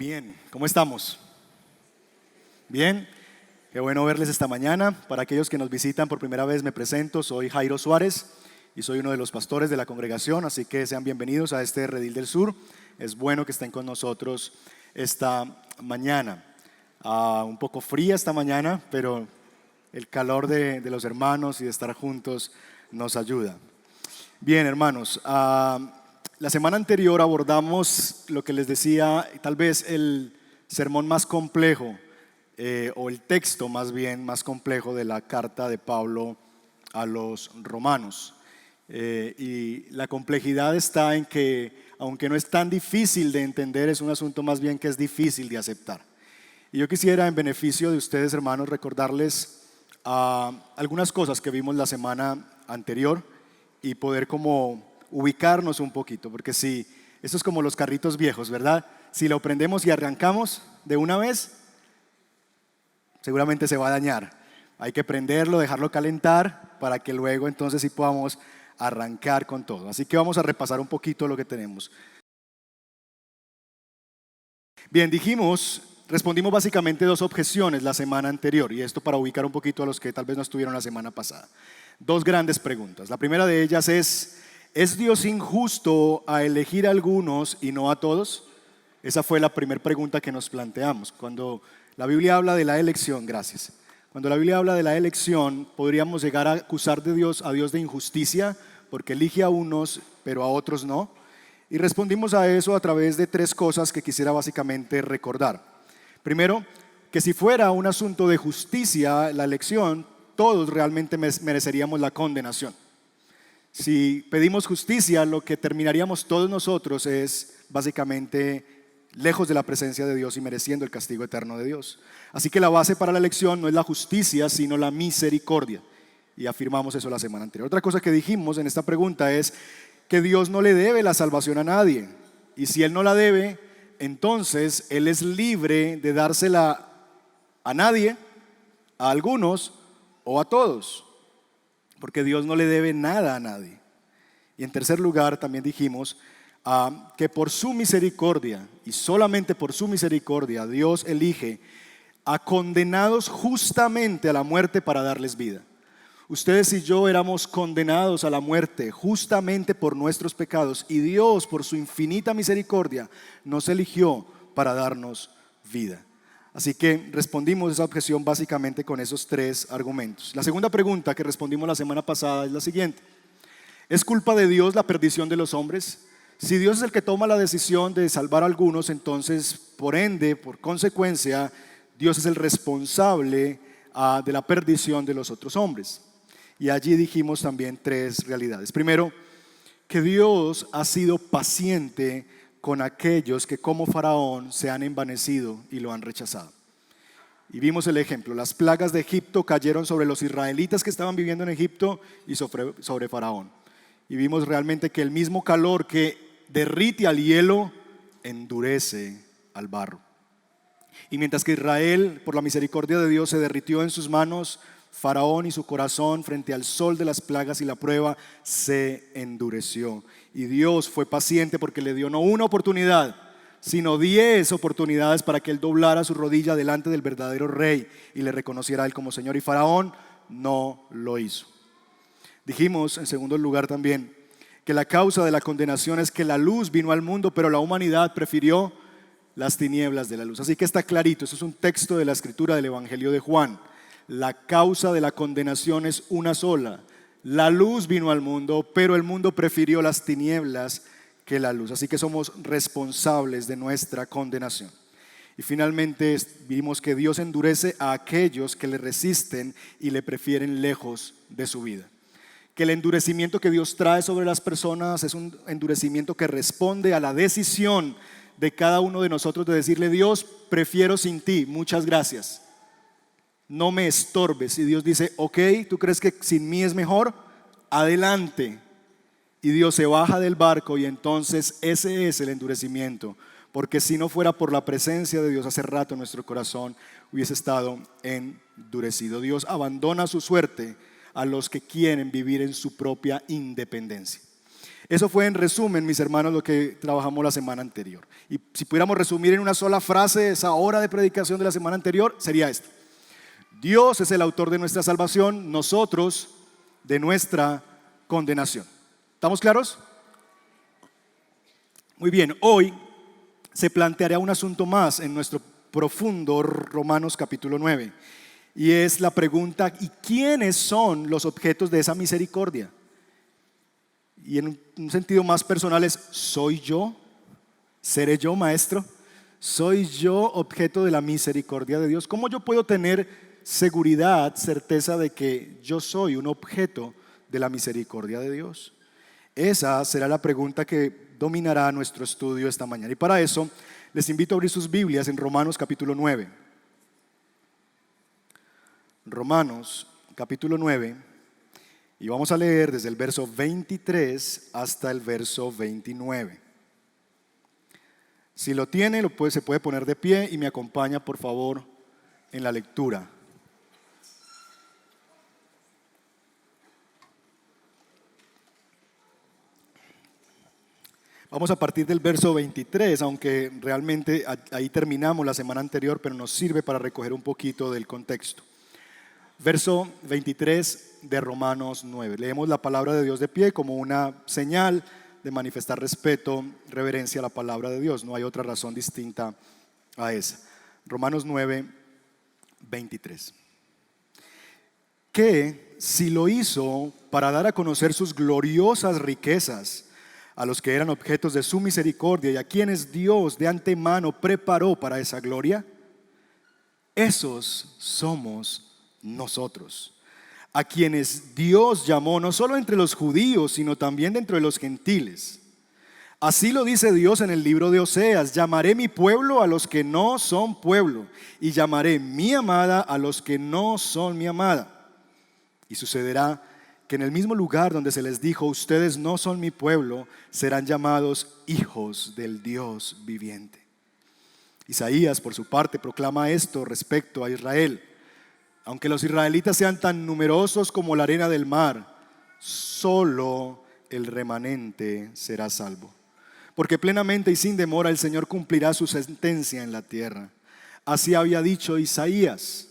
Bien, ¿cómo estamos? Bien, qué bueno verles esta mañana. Para aquellos que nos visitan por primera vez, me presento, soy Jairo Suárez y soy uno de los pastores de la congregación, así que sean bienvenidos a este Redil del Sur. Es bueno que estén con nosotros esta mañana. Un poco fría esta mañana, pero el calor de los hermanos y de estar juntos nos ayuda. Bien, hermanos, la semana anterior abordamos lo que les decía, tal vez el sermón más complejo, o el texto más bien más complejo de la carta de Pablo a los romanos. Y la complejidad está en que, aunque no es tan difícil de entender, es un asunto más bien que es difícil de aceptar. Y yo quisiera, en beneficio de ustedes, hermanos, recordarles algunas cosas que vimos la semana anterior y poder como ubicarnos un poquito, porque si esto es como los carritos viejos, ¿verdad? Si lo prendemos y arrancamos de una vez, seguramente se va a dañar. Hay que prenderlo, dejarlo calentar para que luego entonces sí podamos arrancar con todo. Así que vamos a repasar un poquito lo que tenemos. Bien, respondimos básicamente dos objeciones la semana anterior, y esto para ubicar un poquito a los que tal vez no estuvieron la semana pasada. Dos grandes preguntas. La primera de ellas ¿es Dios injusto a elegir a algunos y no a todos? Esa fue la primera pregunta que nos planteamos. Cuando la Biblia habla de la elección, gracias. Cuando la Biblia habla de la elección, podríamos llegar a acusar a Dios de injusticia, porque elige a unos, pero a otros no. Y respondimos a eso a través de tres cosas que quisiera básicamente recordar. Primero, que si fuera un asunto de justicia la elección, todos realmente mereceríamos la condenación. Si pedimos justicia, lo que terminaríamos todos nosotros es básicamente lejos de la presencia de Dios y mereciendo el castigo eterno de Dios. Así que la base para la elección no es la justicia, sino la misericordia. Y afirmamos eso la semana anterior. Otra cosa que dijimos en esta pregunta es que Dios no le debe la salvación a nadie. Y si Él no la debe, entonces Él es libre de dársela a nadie, a algunos o a todos. Porque Dios no le debe nada a nadie. Y en tercer lugar también dijimos que por su misericordia y solamente por su misericordia Dios elige a condenados justamente a la muerte para darles vida. Ustedes y yo éramos condenados a la muerte justamente por nuestros pecados, y Dios por su infinita misericordia nos eligió para darnos vida. Así que respondimos esa objeción básicamente con esos tres argumentos. La segunda pregunta que respondimos la semana pasada es la siguiente: ¿es culpa de Dios la perdición de los hombres? Si Dios es el que toma la decisión de salvar a algunos, entonces por ende, por consecuencia, Dios es el responsable de la perdición de los otros hombres. Y allí dijimos también tres realidades. Primero, que Dios ha sido paciente con aquellos que como Faraón se han envanecido y lo han rechazado. Y vimos el ejemplo: las plagas de Egipto cayeron sobre los israelitas que estaban viviendo en Egipto y sobre Faraón. Y vimos realmente que el mismo calor que derrite al hielo endurece al barro. Y mientras que Israel, por la misericordia de Dios, se derritió en sus manos, Faraón y su corazón frente al sol de las plagas y la prueba se endureció. Y Dios fue paciente porque le dio no una oportunidad, sino 10 oportunidades para que él doblara su rodilla delante del verdadero rey y le reconociera a él como Señor. Y Faraón no lo hizo. Dijimos en segundo lugar también que la causa de la condenación es que la luz vino al mundo, pero la humanidad prefirió las tinieblas de la luz. Así que está clarito, eso es un texto de la escritura del Evangelio de Juan. La causa de la condenación es una sola: la luz vino al mundo, pero el mundo prefirió las tinieblas que la luz. Así que somos responsables de nuestra condenación. Y finalmente vimos que Dios endurece a aquellos que le resisten y le prefieren lejos de su vida. Que el endurecimiento que Dios trae sobre las personas es un endurecimiento que responde a la decisión de cada uno de nosotros de decirle: Dios, prefiero sin ti, muchas gracias, no me estorbes. Y Dios dice: ok, ¿tú crees que sin mí es mejor? Adelante. Y Dios se baja del barco, y entonces ese es el endurecimiento, porque si no fuera por la presencia de Dios, hace rato nuestro corazón hubiese estado endurecido. Dios abandona su suerte a los que quieren vivir en su propia independencia. Eso fue en resumen, mis hermanos, lo que trabajamos la semana anterior. Y si pudiéramos resumir en una sola frase esa hora de predicación de la semana anterior, sería esta: Dios es el autor de nuestra salvación, nosotros de nuestra condenación. ¿Estamos claros? Muy bien, hoy se planteará un asunto más en nuestro profundo Romanos capítulo 9, y es la pregunta: ¿y quiénes son los objetos de esa misericordia? Y en un sentido más personal es: ¿soy yo? ¿Seré yo, maestro? ¿Soy yo objeto de la misericordia de Dios? ¿Cómo yo puedo tener seguridad, certeza de que yo soy un objeto de la misericordia de Dios? Esa será la pregunta que dominará nuestro estudio esta mañana. Y para eso les invito a abrir sus Biblias en Romanos capítulo 9. Romanos capítulo 9. Y vamos a leer desde el verso 23 hasta el verso 29. Si lo tiene, se puede poner de pie y me acompaña, por favor, en la lectura. Vamos a partir del verso 23, aunque realmente ahí terminamos la semana anterior, pero nos sirve para recoger un poquito del contexto. Verso 23 de Romanos 9. Leemos la palabra de Dios de pie como una señal de manifestar respeto, reverencia a la palabra de Dios. No hay otra razón distinta a esa. Romanos 9, 23. Que si lo hizo para dar a conocer sus gloriosas riquezas a los que eran objetos de su misericordia y a quienes Dios de antemano preparó para esa gloria, esos somos nosotros, a quienes Dios llamó no solo entre los judíos, sino también dentro de los gentiles. Así lo dice Dios en el libro de Oseas: llamaré mi pueblo a los que no son pueblo, y llamaré mi amada a los que no son mi amada. Y sucederá que en el mismo lugar donde se les dijo: ustedes no son mi pueblo, serán llamados hijos del Dios viviente. Isaías, por su parte, proclama esto respecto a Israel: aunque los israelitas sean tan numerosos como la arena del mar, solo el remanente será salvo. Porque plenamente y sin demora el Señor cumplirá su sentencia en la tierra. Así había dicho Isaías: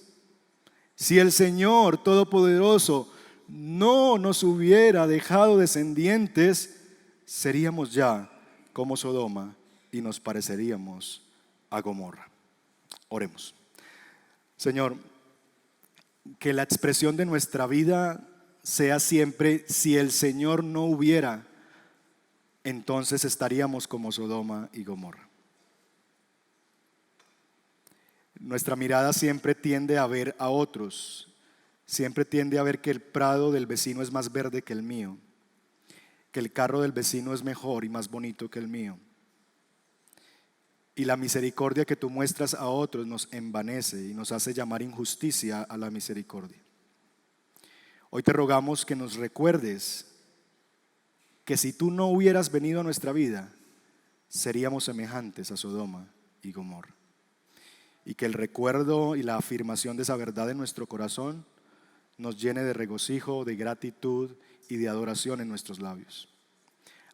si el Señor Todopoderoso no nos hubiera dejado descendientes, seríamos ya como Sodoma y nos pareceríamos a Gomorra. Oremos. Señor, que la expresión de nuestra vida sea siempre: si el Señor no hubiera, entonces estaríamos como Sodoma y Gomorra. Nuestra mirada siempre tiende a ver a otros, siempre tiende a ver que el prado del vecino es más verde que el mío, que el carro del vecino es mejor y más bonito que el mío. Y la misericordia que tú muestras a otros nos envanece y nos hace llamar injusticia a la misericordia. Hoy te rogamos que nos recuerdes que si tú no hubieras venido a nuestra vida, seríamos semejantes a Sodoma y Gomorra. Y que el recuerdo y la afirmación de esa verdad en nuestro corazón nos llene de regocijo, de gratitud y de adoración en nuestros labios.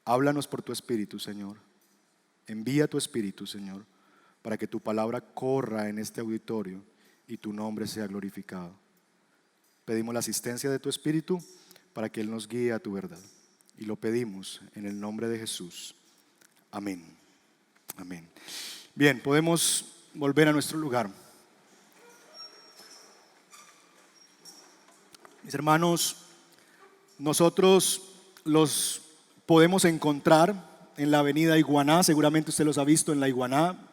Háblanos por tu Espíritu, Señor. Envía tu Espíritu, Señor, para que tu palabra corra en este auditorio y tu nombre sea glorificado. Pedimos la asistencia de tu Espíritu para que Él nos guíe a tu verdad. Y lo pedimos en el nombre de Jesús. Amén. Amén. Bien, podemos volver a nuestro lugar. Mis hermanos, nosotros los podemos encontrar en la avenida Iguaná, seguramente usted los ha visto en la Iguaná,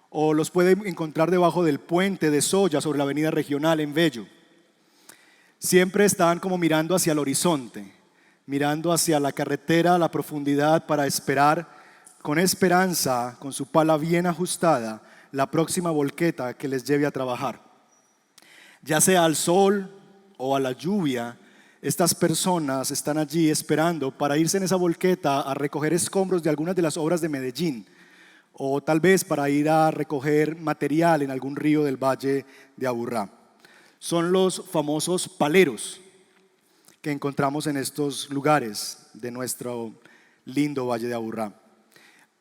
o los puede encontrar debajo del puente de Soya sobre la avenida Regional en Bello. Siempre están como mirando hacia el horizonte, mirando hacia la carretera, la profundidad, para esperar con esperanza, con su pala bien ajustada, la próxima volqueta que les lleve a trabajar. Ya sea al sol o a la lluvia, estas personas están allí esperando para irse en esa volqueta a recoger escombros de algunas de las obras de Medellín, o tal vez para ir a recoger material en algún río del Valle de Aburrá. Son los famosos paleros que encontramos en estos lugares de nuestro lindo Valle de Aburrá.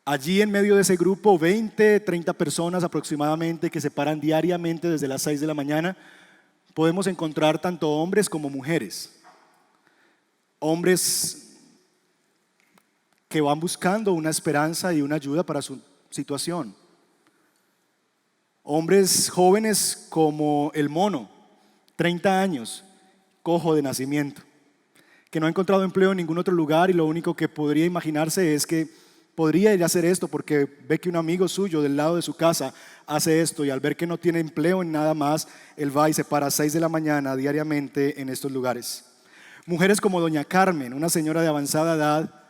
Allí en medio de ese grupo, 20, 30 personas aproximadamente que se paran diariamente desde las 6 de la mañana, podemos encontrar tanto hombres como mujeres. Hombres que van buscando una esperanza y una ayuda para su situación. Hombres jóvenes como el mono, 30 años, cojo de nacimiento, que no ha encontrado empleo en ningún otro lugar y lo único que podría imaginarse es que podría ir a hacer esto porque ve que un amigo suyo del lado de su casa hace esto y al ver que no tiene empleo en nada más, él va y se para a 6 de la mañana diariamente en estos lugares. Mujeres como doña Carmen, una señora de avanzada edad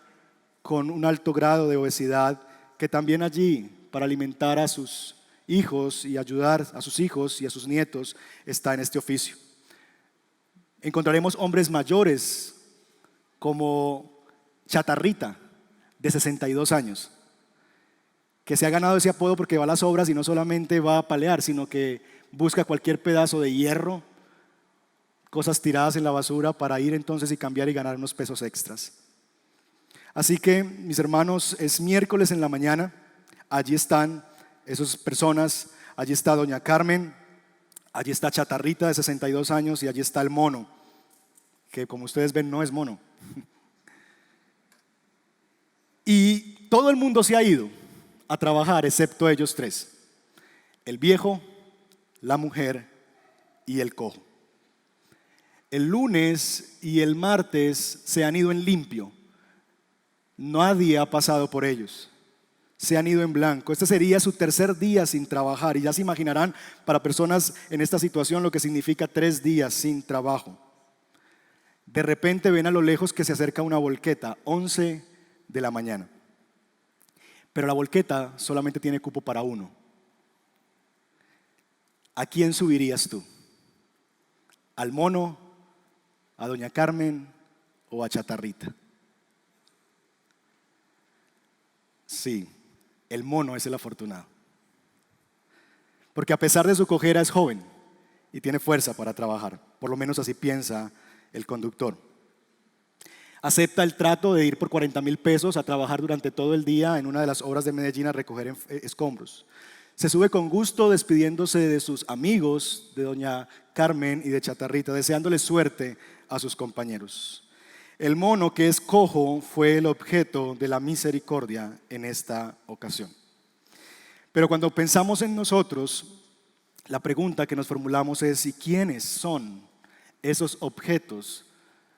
con un alto grado de obesidad, que también allí para alimentar a sus hijos y ayudar a sus hijos y a sus nietos está en este oficio. Encontraremos hombres mayores como Chatarrita, de 62 años, que se ha ganado ese apodo porque va a las obras y no solamente va a palear, sino que busca cualquier pedazo de hierro, cosas tiradas en la basura para ir entonces y cambiar y ganar unos pesos extras. Así que, mis hermanos, es miércoles en la mañana, allí están esas personas, allí está doña Carmen, allí está Chatarrita de 62 años y allí está el mono, que como ustedes ven no es mono. Y todo el mundo se ha ido a trabajar excepto ellos tres: el viejo, la mujer y el cojo. El lunes y el martes se han ido en limpio. Nadie ha pasado por ellos. Se han ido en blanco. Este sería su tercer día sin trabajar. Y ya se imaginarán para personas en esta situación lo que significa 3 días sin trabajo. De repente ven a lo lejos que se acerca una volqueta, 11 de la mañana. Pero la volqueta solamente tiene cupo para uno. ¿A quién subirías tú? ¿Al mono, a doña Carmen o a Chatarrita? Sí, el mono es el afortunado. Porque a pesar de su cojera es joven y tiene fuerza para trabajar. Por lo menos así piensa el conductor. Acepta el trato de ir por 40,000 pesos a trabajar durante todo el día en una de las obras de Medellín a recoger escombros. Se sube con gusto despidiéndose de sus amigos, de doña Carmen y de Chatarrita, deseándoles suerte a sus compañeros. El mono, que es cojo, fue el objeto de la misericordia en esta ocasión. Pero cuando pensamos en nosotros, la pregunta que nos formulamos es: ¿y quiénes son esos objetos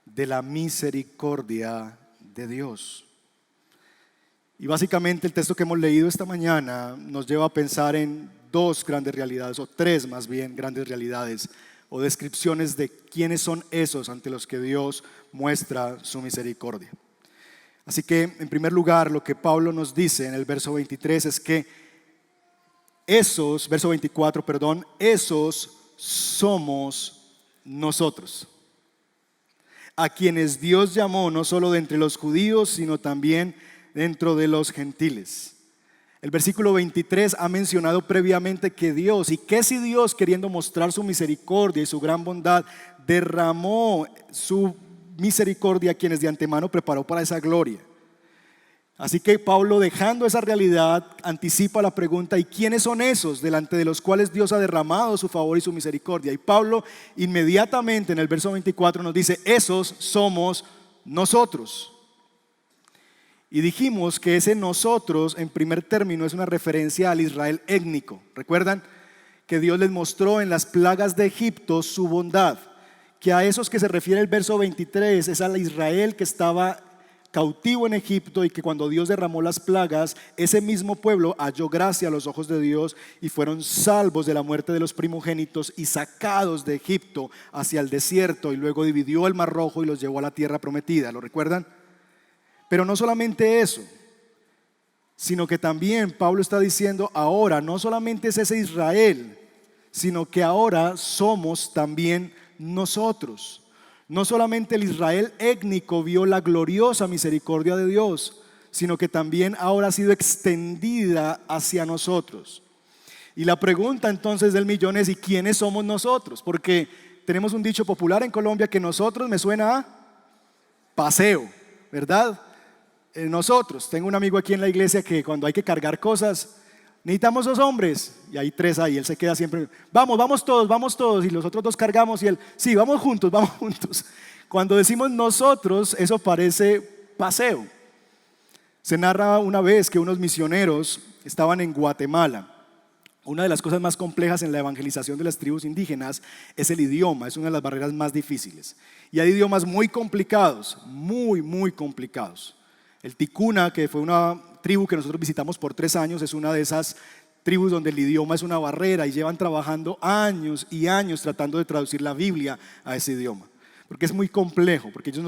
de la misericordia de Dios? Y básicamente el texto que hemos leído esta mañana nos lleva a pensar en 2 grandes realidades, o 3 más bien grandes realidades, o descripciones de quiénes son esos ante los que Dios muestra su misericordia. Así que, en primer lugar, lo que Pablo nos dice en el verso 23 es que verso 24, esos somos nosotros, a quienes Dios llamó no solo de entre los judíos, sino también dentro de los gentiles. El versículo 23 ha mencionado previamente que Dios, y que si Dios, queriendo mostrar su misericordia y su gran bondad, derramó su misericordia a quienes de antemano preparó para esa gloria. Así que Pablo, dejando esa realidad, anticipa la pregunta: ¿y quiénes son esos delante de los cuales Dios ha derramado su favor y su misericordia? Y Pablo inmediatamente en el verso 24 nos dice: esos somos nosotros. Y dijimos que ese nosotros en primer término es una referencia al Israel étnico. ¿Recuerdan? Que Dios les mostró en las plagas de Egipto su bondad. Que a esos que se refiere el verso 23 es al Israel que estaba cautivo en Egipto, y que cuando Dios derramó las plagas, ese mismo pueblo halló gracia a los ojos de Dios y fueron salvos de la muerte de los primogénitos y sacados de Egipto hacia el desierto, y luego dividió el Mar Rojo y los llevó a la tierra prometida. ¿Lo recuerdan? Pero no solamente eso, sino que también Pablo está diciendo: ahora no solamente es ese Israel, sino que ahora somos también nosotros. No solamente el Israel étnico vio la gloriosa misericordia de Dios, sino que también ahora ha sido extendida hacia nosotros. Y la pregunta entonces del millón es: ¿y quiénes somos nosotros? Porque tenemos un dicho popular en Colombia que nosotros me suena a paseo, ¿verdad? nosotros. Tengo un amigo aquí en la iglesia que cuando hay que cargar cosas, necesitamos 2 hombres. Y hay 3 ahí, él se queda siempre, vamos todos. Y los otros 2 cargamos y él, sí, vamos juntos. Cuando decimos nosotros, eso parece paseo. Se narra una vez que unos misioneros estaban en Guatemala. Una de las cosas más complejas en la evangelización de las tribus indígenas es el idioma, es una de las barreras más difíciles. Y hay idiomas muy complicados, muy complicados. El Ticuna, que fue una tribu que nosotros visitamos por 3 años, es una de esas tribus donde el idioma es una barrera y llevan trabajando años y años tratando de traducir la Biblia a ese idioma. Porque es muy complejo, porque ellos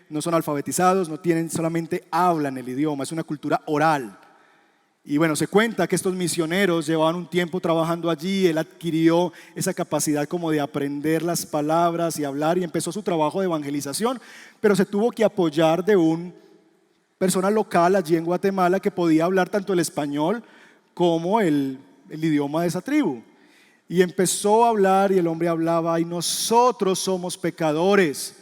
no son alfabetizados, solamente hablan el idioma, es una cultura oral. Y bueno, se cuenta que estos misioneros llevaban un tiempo trabajando allí, él adquirió esa capacidad como de aprender las palabras y hablar y empezó su trabajo de evangelización, pero se tuvo que apoyar de una persona local allí en Guatemala que podía hablar tanto el español como el idioma de esa tribu. Y empezó a hablar y el hombre hablaba y nosotros somos pecadores,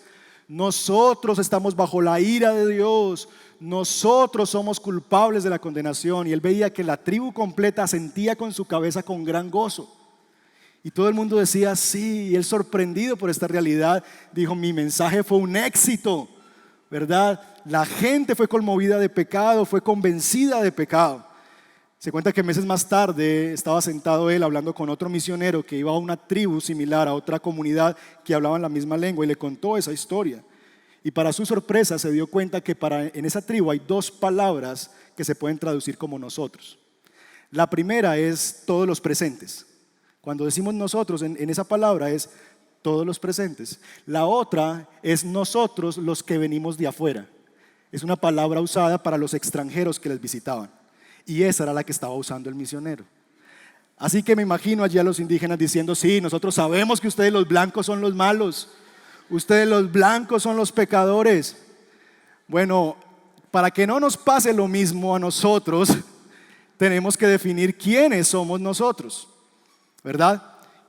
nosotros estamos bajo la ira de Dios, nosotros somos culpables de la condenación. Y él veía que la tribu completa asentía con su cabeza con gran gozo. Y todo el mundo decía sí, y él sorprendido por esta realidad dijo, mi mensaje fue un éxito, ¿verdad? La gente fue conmovida de pecado, fue convencida de pecado. Se cuenta que meses más tarde estaba sentado él hablando con otro misionero que iba a una tribu similar, a otra comunidad que hablaban la misma lengua y le contó esa historia. Y para su sorpresa se dio cuenta que en esa tribu hay 2 palabras que se pueden traducir como nosotros. La primera es todos los presentes. Cuando decimos nosotros en esa palabra es todos los presentes. La otra es nosotros los que venimos de afuera. Es una palabra usada para los extranjeros que les visitaban. Y esa era la que estaba usando el misionero. Así que me imagino allí a los indígenas diciendo, sí, nosotros sabemos que ustedes los blancos son los malos. Ustedes los blancos son los pecadores. Bueno, para que no nos pase lo mismo a nosotros, tenemos que definir quiénes somos nosotros, ¿verdad?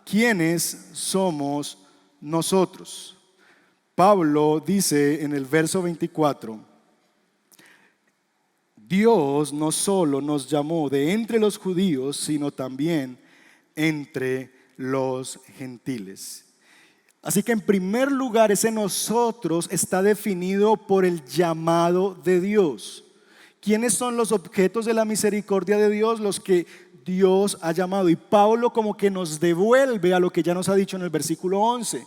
¿Quiénes somos nosotros? Pablo dice en el verso 24, Dios no solo nos llamó de entre los judíos, sino también entre los gentiles. Así que en primer lugar ese nosotros está definido por el llamado de Dios. ¿Quiénes son los objetos de la misericordia de Dios? Los que Dios ha llamado. Y Pablo como que nos devuelve a lo que ya nos ha dicho en el versículo 11,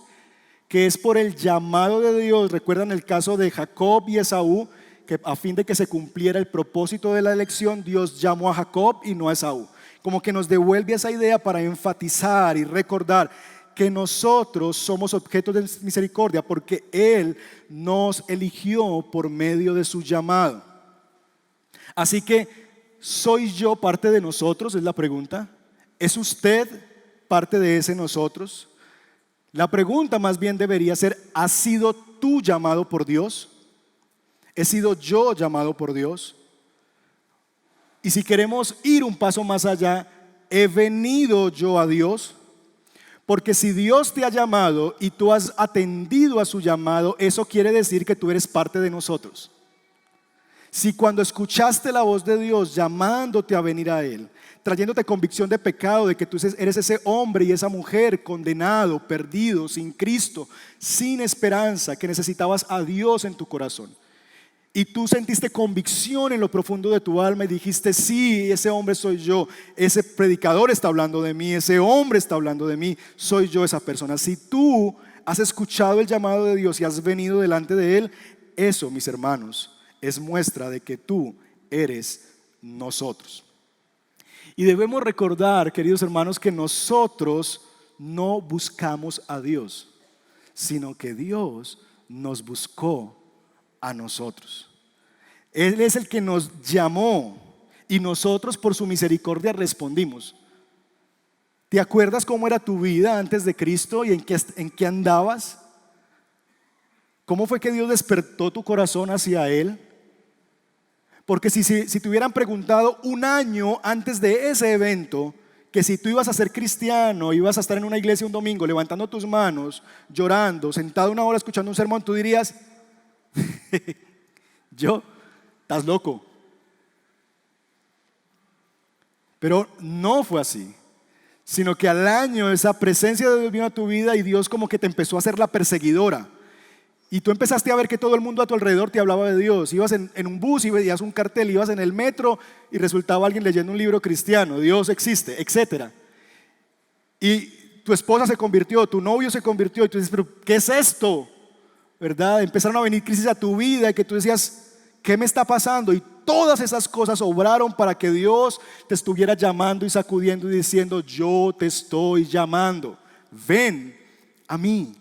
que es por el llamado de Dios. ¿Recuerdan el caso de Jacob y Esaú? Que a fin de que se cumpliera el propósito de la elección, Dios llamó a Jacob y no a Esaú. Como que nos devuelve esa idea para enfatizar y recordar que nosotros somos objetos de misericordia porque Él nos eligió por medio de su llamado. Así que, ¿soy yo parte de nosotros? Es la pregunta. ¿Es usted parte de ese nosotros? La pregunta más bien debería ser, ¿has sido tú llamado por Dios? ¿He sido yo llamado por Dios? Y si queremos ir un paso más allá, ¿he venido yo a Dios? Porque si Dios te ha llamado y tú has atendido a su llamado, eso quiere decir que tú eres parte de nosotros. Si cuando escuchaste la voz de Dios llamándote a venir a Él, trayéndote convicción de pecado, de que tú eres ese hombre y esa mujer condenado, perdido, sin Cristo, sin esperanza, que necesitabas a Dios en tu corazón, y tú sentiste convicción en lo profundo de tu alma y dijiste, sí, ese hombre soy yo, ese predicador está hablando de mí, ese hombre está hablando de mí, soy yo esa persona. Si tú has escuchado el llamado de Dios y has venido delante de Él, eso, mis hermanos, es muestra de que tú eres nosotros. Y debemos recordar, queridos hermanos, que nosotros no buscamos a Dios, sino que Dios nos buscó a nosotros. Él es el que nos llamó y nosotros por su misericordia respondimos. ¿Te acuerdas cómo era tu vida antes de Cristo y en qué andabas? ¿Cómo fue que Dios despertó tu corazón hacia Él? Porque si te hubieran preguntado un año antes de ese evento que si tú ibas a ser cristiano, ibas a estar en una iglesia un domingo levantando tus manos, llorando, sentado 1 hora escuchando un sermón, tú dirías, yo estás loco. Pero no fue así, sino que al año esa presencia de Dios vino a tu vida y Dios como que te empezó a hacer la perseguidora. Y tú empezaste a ver que todo el mundo a tu alrededor te hablaba de Dios. Ibas en un bus y veías un cartel, ibas en el metro y resultaba alguien leyendo un libro cristiano, Dios existe, etc. Y tu esposa se convirtió, tu novio se convirtió y tú dices, pero ¿qué es esto? ¿Verdad? Empezaron a venir crisis a tu vida y que tú decías, ¿qué me está pasando? Y todas esas cosas obraron para que Dios te estuviera llamando y sacudiendo y diciendo, yo te estoy llamando, ven a mí.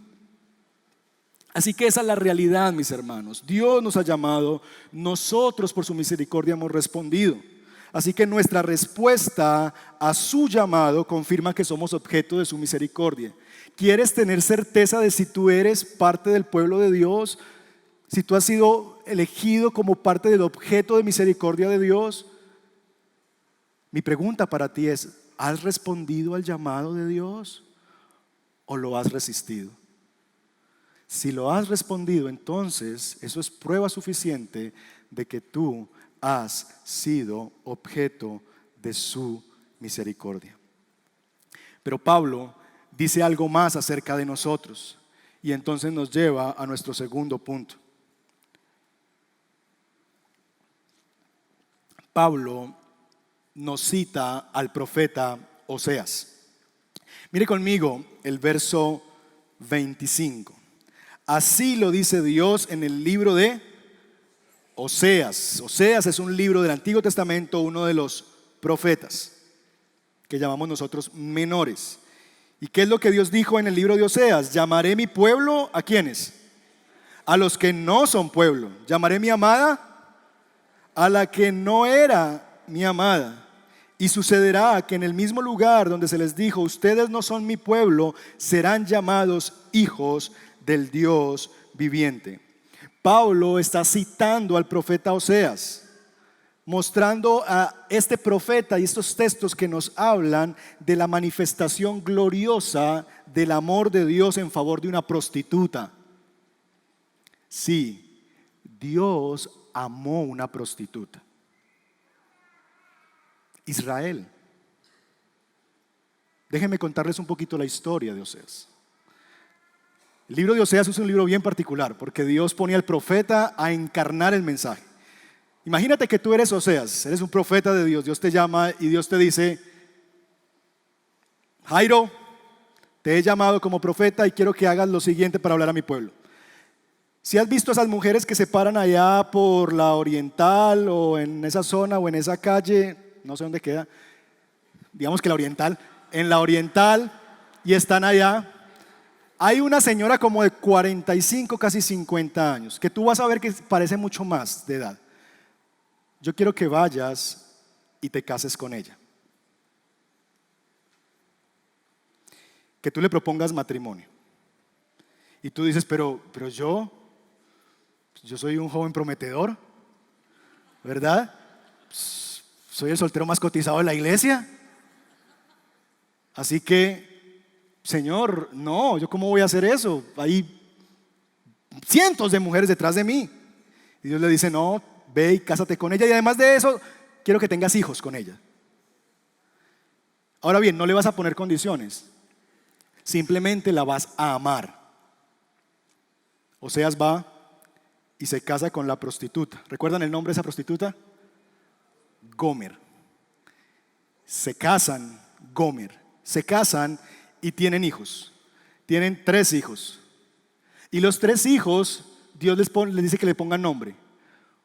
Así que esa es la realidad, mis hermanos. Dios nos ha llamado, nosotros por su misericordia hemos respondido. Así que nuestra respuesta a su llamado confirma que somos objeto de su misericordia. ¿Quieres tener certeza de si tú eres parte del pueblo de Dios? Si tú has sido elegido como parte del objeto de misericordia de Dios. Mi pregunta para ti es, ¿has respondido al llamado de Dios o lo has resistido? Si lo has respondido, entonces eso es prueba suficiente de que tú has sido objeto de su misericordia. Pero Pablo dice algo más acerca de nosotros y entonces nos lleva a nuestro segundo punto. Pablo nos cita al profeta Oseas. Mire conmigo el verso 25. Así lo dice Dios en el libro de Oseas. Oseas es un libro del Antiguo Testamento, uno de los profetas, que llamamos nosotros menores. ¿Y qué es lo que Dios dijo en el libro de Oseas? Llamaré mi pueblo, ¿a quiénes? A los que no son pueblo. Llamaré mi amada a la que no era mi amada. Y sucederá que en el mismo lugar donde se les dijo, ustedes no son mi pueblo, serán llamados hijos del Dios viviente. Pablo está citando al profeta Oseas, mostrando a este profeta y estos textos que nos hablan de la manifestación gloriosa del amor de Dios en favor de una prostituta. Sí, Dios amó una prostituta. Israel. Déjenme contarles un poquito la historia de Oseas. El libro de Oseas es un libro bien particular porque Dios pone al profeta a encarnar el mensaje. Imagínate que tú eres Oseas, eres un profeta de Dios, Dios te llama y Dios te dice, Jairo, te he llamado como profeta y quiero que hagas lo siguiente para hablar a mi pueblo. Si has visto a esas mujeres que se paran allá por la Oriental o en esa zona o en esa calle, no sé dónde queda, digamos que la Oriental, en la Oriental y están allá. Hay una señora como de 45, casi 50 años, que tú vas a ver que parece mucho más de edad. Yo quiero que vayas y te cases con ella. Que tú le propongas matrimonio. Y tú dices, pero yo soy un joven prometedor, ¿verdad? Soy el soltero más cotizado de la iglesia. Así que Señor, no, ¿yo cómo voy a hacer eso? Hay cientos de mujeres detrás de mí. Y Dios le dice, no, ve y cásate con ella y además de eso, quiero que tengas hijos con ella. Ahora bien, no le vas a poner condiciones, simplemente la vas a amar. Oseas va y se casa con la prostituta. ¿Recuerdan el nombre de esa prostituta? Gomer. Se casan, Gomer. Se casan y tienen hijos. Tienen 3 hijos. Y los 3 hijos, Dios les dice que le pongan nombre.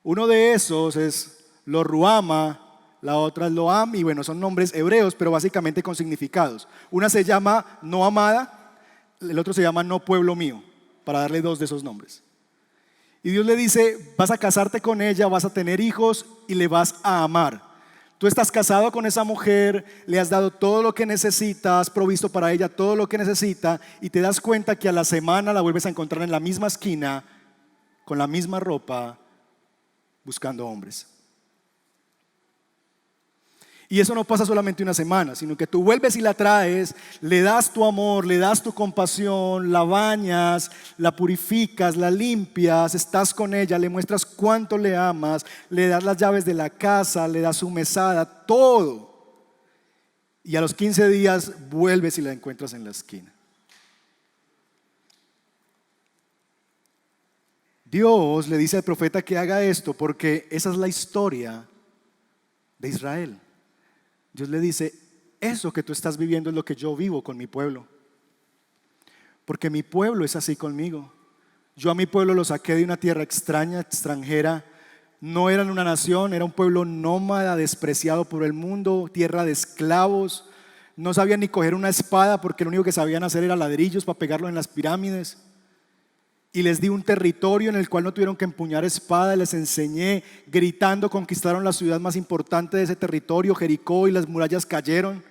Uno de esos es Lo-Ruama, la otra es Lo-Am, y bueno, son nombres hebreos, pero básicamente con significados. Una se llama No Amada, el otro se llama No Pueblo Mío, para darle 2 de esos nombres. Y Dios le dice, vas a casarte con ella, vas a tener hijos y le vas a amar. Tú estás casado con esa mujer, le has dado todo lo que necesita, has provisto para ella todo lo que necesita y te das cuenta que a la semana la vuelves a encontrar en la misma esquina, con la misma ropa, buscando hombres. Y eso no pasa solamente una semana, sino que tú vuelves y la traes, le das tu amor, le das tu compasión, la bañas, la purificas, la limpias, estás con ella, le muestras cuánto le amas, le das las llaves de la casa, le das su mesada, todo. Y a los 15 días vuelves y la encuentras en la esquina. Dios le dice al profeta que haga esto porque esa es la historia de Israel. Dios le dice, eso que tú estás viviendo es lo que yo vivo con mi pueblo. Porque mi pueblo es así conmigo. Yo a mi pueblo lo saqué de una tierra extraña, extranjera. No eran una nación, era un pueblo nómada, despreciado por el mundo, tierra de esclavos. No sabían ni coger una espada porque lo único que sabían hacer era ladrillos para pegarlos en las pirámides. Y les di un territorio en el cual no tuvieron que empuñar espada, les enseñé, gritando conquistaron la ciudad más importante de ese territorio, Jericó, y las murallas cayeron.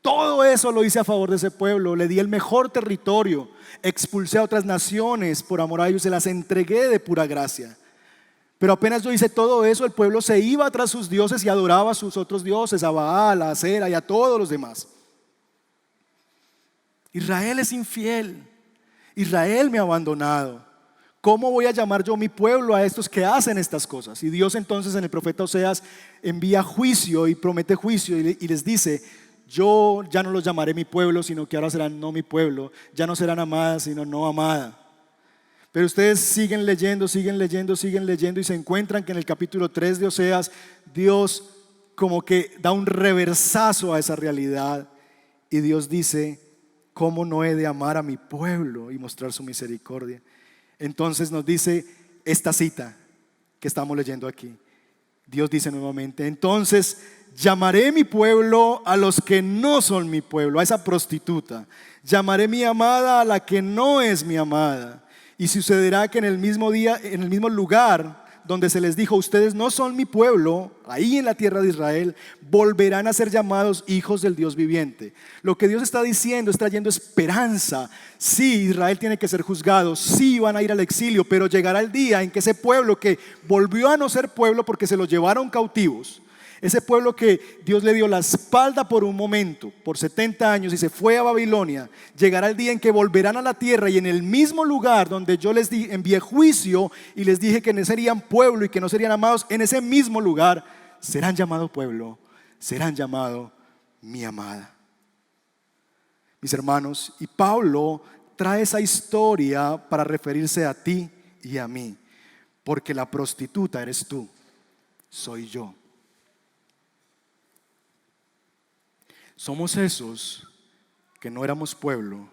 Todo eso lo hice a favor de ese pueblo, le di el mejor territorio, expulsé a otras naciones por amor a ellos, se las entregué de pura gracia. Pero apenas yo hice todo eso, el pueblo se iba tras sus dioses y adoraba a sus otros dioses, a Baal, a Acera y a todos los demás. Israel es infiel. Israel me ha abandonado. ¿Cómo voy a llamar yo mi pueblo a estos que hacen estas cosas? Y Dios entonces en el profeta Oseas envía juicio y promete juicio y les dice, yo ya no los llamaré mi pueblo, sino que ahora serán no mi pueblo. Ya no serán amadas, sino no amada. Pero ustedes siguen leyendo y se encuentran que en el capítulo 3 de Oseas Dios como que da un reversazo a esa realidad y Dios dice, ¿cómo no he de amar a mi pueblo y mostrar su misericordia? Entonces nos dice esta cita que estamos leyendo aquí. Dios dice nuevamente, entonces llamaré mi pueblo a los que no son mi pueblo, a esa prostituta. Llamaré mi amada a la que no es mi amada. Y sucederá que en el mismo día, en el mismo lugar donde se les dijo, ustedes no son mi pueblo, ahí en la tierra de Israel, volverán a ser llamados hijos del Dios viviente. Lo que Dios está diciendo es trayendo esperanza. Sí, Israel tiene que ser juzgado, sí van a ir al exilio, pero llegará el día en que ese pueblo que volvió a no ser pueblo porque se lo llevaron cautivos, ese pueblo que Dios le dio la espalda por un momento, por 70 años y se fue a Babilonia, llegará el día en que volverán a la tierra y en el mismo lugar donde yo les envié juicio y les dije que no serían pueblo y que no serían amados, en ese mismo lugar serán llamados pueblo, serán llamados mi amada. Mis hermanos, y Pablo trae esa historia para referirse a ti y a mí, porque la prostituta eres tú, soy yo. Somos esos que no éramos pueblo,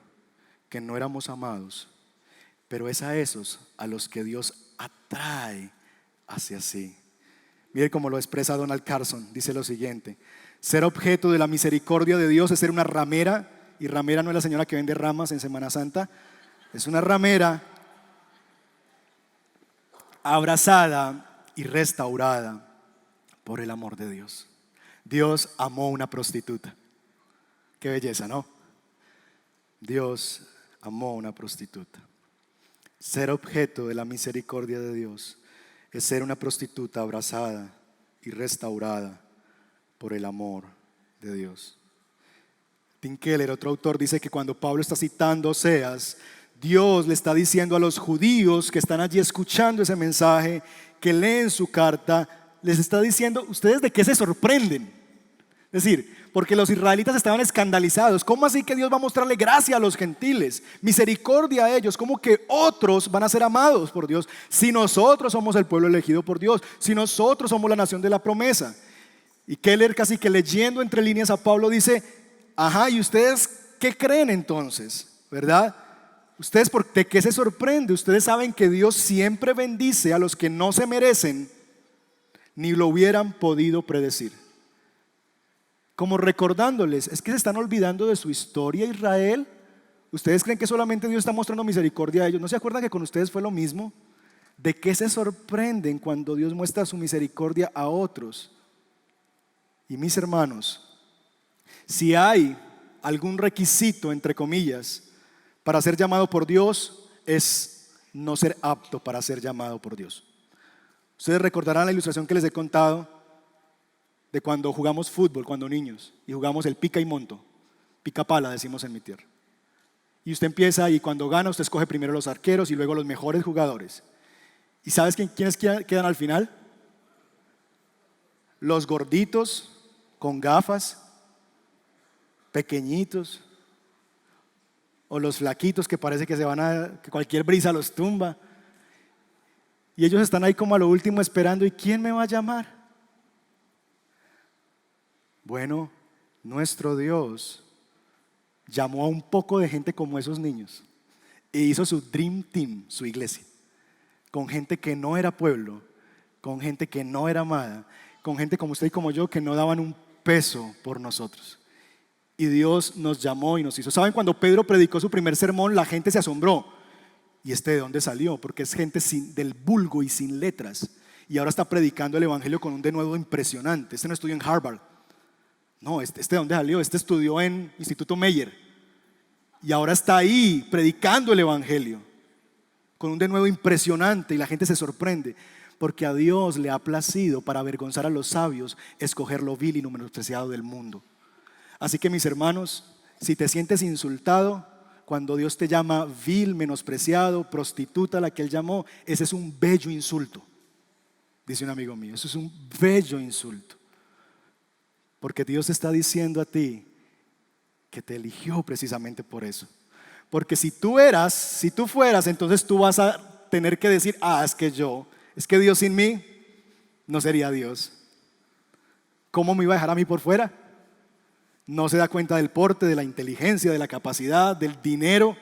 que no éramos amados, pero es a esos a los que Dios atrae hacia sí. Mire cómo lo expresa Donald Carson, dice lo siguiente: ser objeto de la misericordia de Dios es ser una ramera, y ramera no es la señora que vende ramas en Semana Santa, es una ramera abrazada y restaurada por el amor de Dios. Dios amó a una prostituta. Qué belleza, ¿no? Dios amó a una prostituta. Ser objeto de la misericordia de Dios es ser una prostituta abrazada y restaurada por el amor de Dios. Tim Keller, otro autor, dice que cuando Pablo está citando Oseas, Dios le está diciendo a los judíos que están allí escuchando ese mensaje, que leen su carta, les está diciendo, ¿ustedes de qué se sorprenden? Es decir, porque los israelitas estaban escandalizados. ¿Cómo así que Dios va a mostrarle gracia a los gentiles? Misericordia a ellos. ¿Cómo que otros van a ser amados por Dios? Si nosotros somos el pueblo elegido por Dios, si nosotros somos la nación de la promesa. Y Keller, casi que leyendo entre líneas a Pablo, dice, ajá, ¿y ustedes qué creen entonces? ¿Verdad? ¿Ustedes de qué se sorprende? Ustedes saben que Dios siempre bendice a los que no se merecen, ni lo hubieran podido predecir. Como recordándoles, es que se están olvidando de su historia, Israel. ¿Ustedes creen que solamente Dios está mostrando misericordia a ellos? ¿No se acuerdan que con ustedes fue lo mismo? ¿De qué se sorprenden cuando Dios muestra su misericordia a otros? Y mis hermanos, si hay algún requisito, entre comillas, para ser llamado por Dios, es no ser apto para ser llamado por Dios. Ustedes recordarán la ilustración que les he contado de cuando jugamos fútbol, cuando niños, y jugamos el pica y monto, pica pala decimos en mi tierra. Y usted empieza y cuando gana usted escoge primero los arqueros y luego los mejores jugadores. ¿Y sabes quiénes quedan al final? Los gorditos con gafas, pequeñitos, o los flaquitos que parece que que cualquier brisa los tumba. Y ellos están ahí como a lo último esperando, ¿y quién me va a llamar? Bueno, nuestro Dios llamó a un poco de gente como esos niños e hizo su Dream Team, su iglesia, con gente que no era pueblo, con gente que no era amada, con gente como usted y como yo que no daban un peso por nosotros. Y Dios nos llamó y nos hizo. ¿Saben? Cuando Pedro predicó su primer sermón, la gente se asombró. ¿Y este de dónde salió? Porque es gente del vulgo y sin letras. Y ahora está predicando el evangelio con un denuedo impresionante. Este no estudió en Harvard. No, este de dónde salió. Este estudió en Instituto Meyer. Y ahora está ahí predicando el evangelio con un denuedo impresionante y la gente se sorprende. Porque a Dios le ha placido, para avergonzar a los sabios, escoger lo vil y lo menospreciado del mundo. Así que mis hermanos, si te sientes insultado, cuando Dios te llama vil, menospreciado, prostituta, la que Él llamó, ese es un bello insulto, dice un amigo mío, eso es un bello insulto. Porque Dios está diciendo a ti que te eligió precisamente por eso. Porque si tú fueras, entonces tú vas a tener que decir, es que Dios sin mí no sería Dios. ¿Cómo me iba a dejar a mí por fuera? No se da cuenta del porte, de la inteligencia, de la capacidad, del dinero.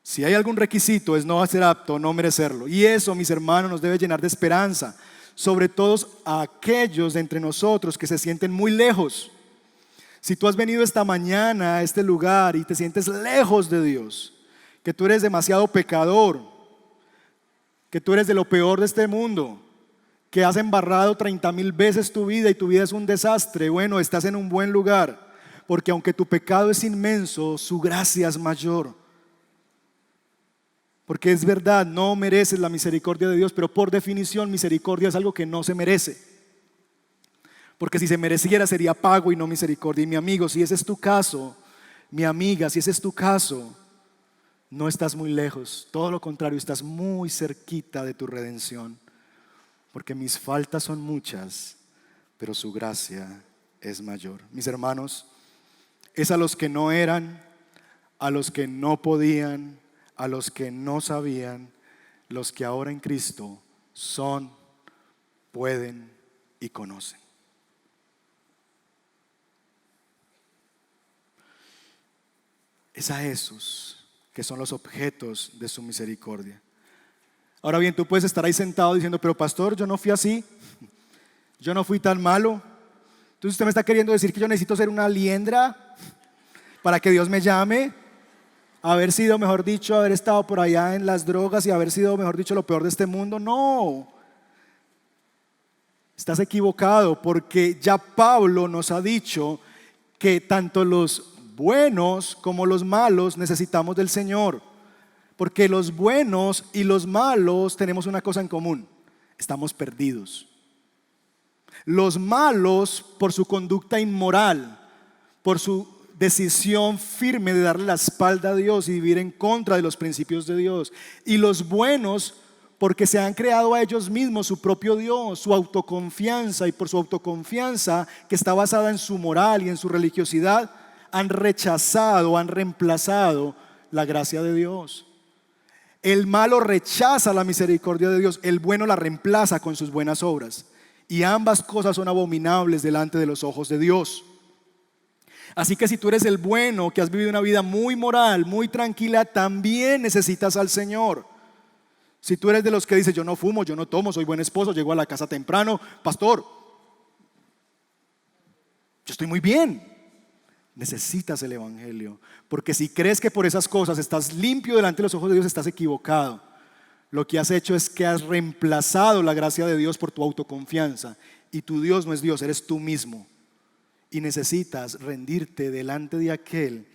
Si hay algún requisito es no ser apto, no merecerlo. Y eso, mis hermanos, nos debe llenar de esperanza, sobre todo a aquellos de entre nosotros que se sienten muy lejos. Si tú has venido esta mañana a este lugar y te sientes lejos de Dios, que tú eres demasiado pecador, que tú eres de lo peor de este mundo, que has embarrado 30,000 veces tu vida y tu vida es un desastre, bueno, estás en un buen lugar, porque aunque tu pecado es inmenso, su gracia es mayor. Porque es verdad, no mereces la misericordia de Dios, pero por definición misericordia es algo que no se merece. Porque si se mereciera sería pago y no misericordia. Y mi amigo, si ese es tu caso, mi amiga, si ese es tu caso, no estás muy lejos, todo lo contrario, estás muy cerquita de tu redención. Porque mis faltas son muchas, pero su gracia es mayor. Mis hermanos, es a los que no eran, a los que no podían, a los que no sabían, los que ahora en Cristo son, pueden y conocen. Es a esos que son los objetos de su misericordia. Ahora bien, tú puedes estar ahí sentado diciendo, pero pastor, yo no fui así, yo no fui tan malo. Entonces usted me está queriendo decir que yo necesito ser una liendra para que Dios me llame, haber sido, mejor dicho, haber estado por allá en las drogas y haber sido, mejor dicho, lo peor de este mundo. No, estás equivocado, porque ya Pablo nos ha dicho que tanto los buenos como los malos necesitamos del Señor. Porque los buenos y los malos tenemos una cosa en común: estamos perdidos. Los malos, por su conducta inmoral, por su decisión firme de darle la espalda a Dios y vivir en contra de los principios de Dios. Y los buenos, porque se han creado a ellos mismos su propio Dios, su autoconfianza, y por su autoconfianza, que está basada en su moral y en su religiosidad, han rechazado, han reemplazado la gracia de Dios. El malo rechaza la misericordia de Dios, el bueno la reemplaza con sus buenas obras. Y ambas cosas son abominables delante de los ojos de Dios. Así que si tú eres el bueno, que has vivido una vida muy moral, muy tranquila, también necesitas al Señor. Si tú eres de los que dices, yo no fumo, yo no tomo, soy buen esposo, llego a la casa temprano, pastor, yo estoy muy bien. Necesitas el evangelio, porque si crees que por esas cosas estás limpio delante de los ojos de Dios, estás equivocado. Lo que has hecho es que has reemplazado la gracia de Dios por tu autoconfianza, y tu Dios no es Dios, eres tú mismo. Y necesitas rendirte delante de aquel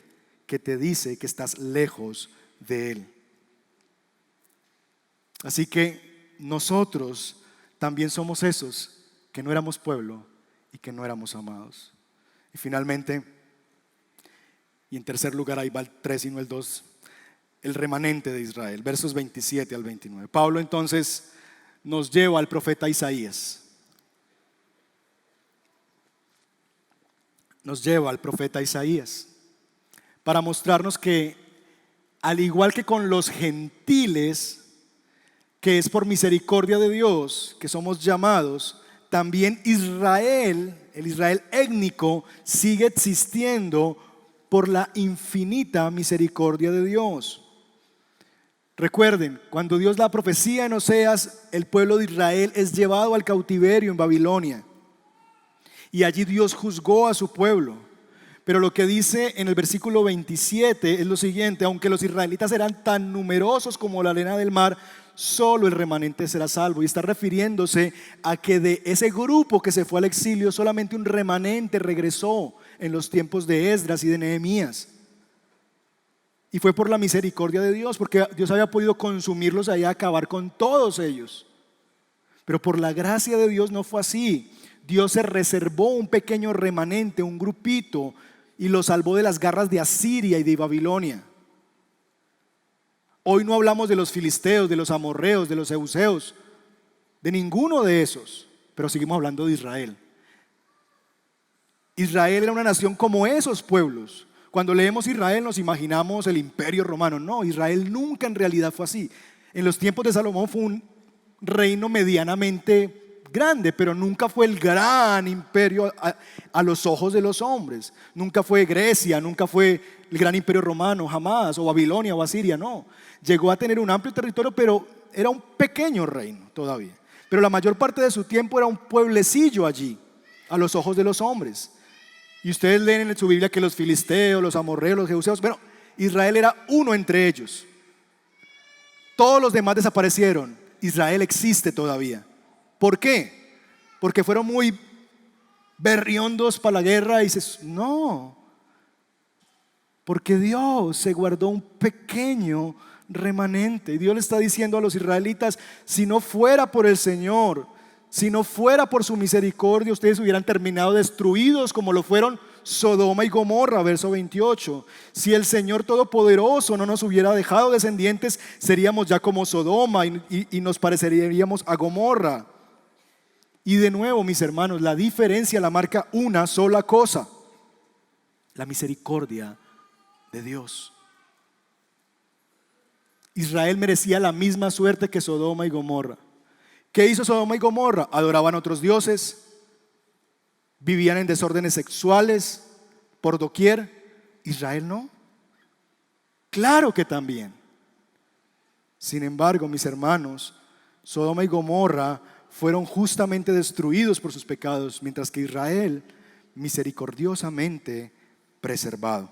que te dice que estás lejos de Él. Así que nosotros también somos esos que no éramos pueblo y que no éramos amados. Y finalmente, y en tercer lugar, ahí va el 3 y no el 2, el remanente de Israel, versos 27 al 29. Pablo entonces nos lleva al profeta Isaías. Nos lleva al profeta Isaías para mostrarnos que, al igual que con los gentiles, que es por misericordia de Dios que somos llamados, también Israel, el Israel étnico, sigue existiendo por la infinita misericordia de Dios. Recuerden, cuando Dios da la profecía en Oseas, el pueblo de Israel es llevado al cautiverio en Babilonia. Y allí Dios juzgó a su pueblo. Pero lo que dice en el versículo 27 es lo siguiente: aunque los israelitas eran tan numerosos como la arena del mar, solo el remanente será salvo. Y está refiriéndose a que de ese grupo que se fue al exilio, solamente un remanente regresó en los tiempos de Esdras y de Nehemías. Y fue por la misericordia de Dios, porque Dios había podido consumirlos allá, acabar con todos ellos. Pero por la gracia de Dios no fue así. Dios se reservó un pequeño remanente, un grupito, y lo salvó de las garras de Asiria y de Babilonia. Hoy no hablamos de los filisteos, de los amorreos, de los euseos, de ninguno de esos, pero seguimos hablando de Israel. Israel era una nación como esos pueblos. Cuando leemos Israel nos imaginamos el imperio romano. No, Israel nunca en realidad fue así. En los tiempos de Salomón fue un reino medianamente grande, pero nunca fue el gran imperio a los ojos de los hombres. Nunca fue Grecia, nunca fue el gran imperio romano, jamás, o Babilonia o Asiria, no. Llegó a tener un amplio territorio, pero era un pequeño reino todavía. Pero la mayor parte de su tiempo era un pueblecillo allí, a los ojos de los hombres. Y ustedes leen en su Biblia que los filisteos, los amorreos, los jebuseos, bueno, Israel era uno entre ellos. Todos los demás desaparecieron. Israel existe todavía. ¿Por qué? Porque fueron muy berriondos para la guerra y dices, no, porque Dios se guardó un pequeño remanente. Y Dios le está diciendo a los israelitas: si no fuera por el Señor, si no fuera por su misericordia, ustedes hubieran terminado destruidos como lo fueron Sodoma y Gomorra, verso 28. Si el Señor Todopoderoso no nos hubiera dejado descendientes, seríamos ya como Sodoma y nos pareceríamos a Gomorra. Y de nuevo, mis hermanos, la diferencia la marca una sola cosa: la misericordia de Dios. Israel merecía la misma suerte que Sodoma y Gomorra. ¿Qué hizo Sodoma y Gomorra? Adoraban a otros dioses, vivían en desórdenes sexuales por doquier. Israel no. Claro que también. Sin embargo, mis hermanos, Sodoma y Gomorra fueron justamente destruidos por sus pecados, mientras que Israel misericordiosamente preservado.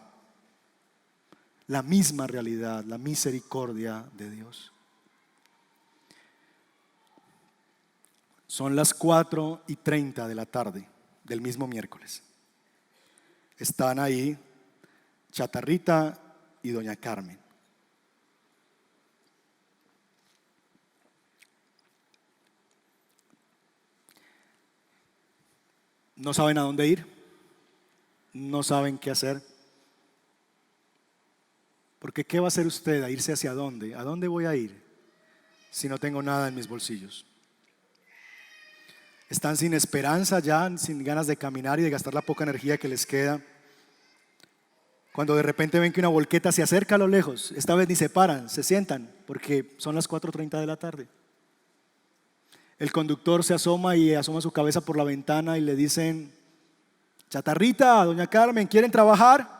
La misma realidad, la misericordia de Dios. Son las 4:30 de la tarde del mismo miércoles. Están ahí Chatarrita y doña Carmen. No saben a dónde ir, no saben qué hacer. Porque ¿qué va a hacer usted a irse hacia dónde? ¿A dónde voy a ir si no tengo nada en mis bolsillos? Están sin esperanza ya, sin ganas de caminar y de gastar la poca energía que les queda. Cuando de repente ven que una volqueta se acerca a lo lejos, esta vez ni se paran, se sientan, porque son las 4:30 de la tarde. El conductor se asoma y asoma su cabeza por la ventana y le dicen: Chatarrita, doña Carmen, ¿quieren trabajar?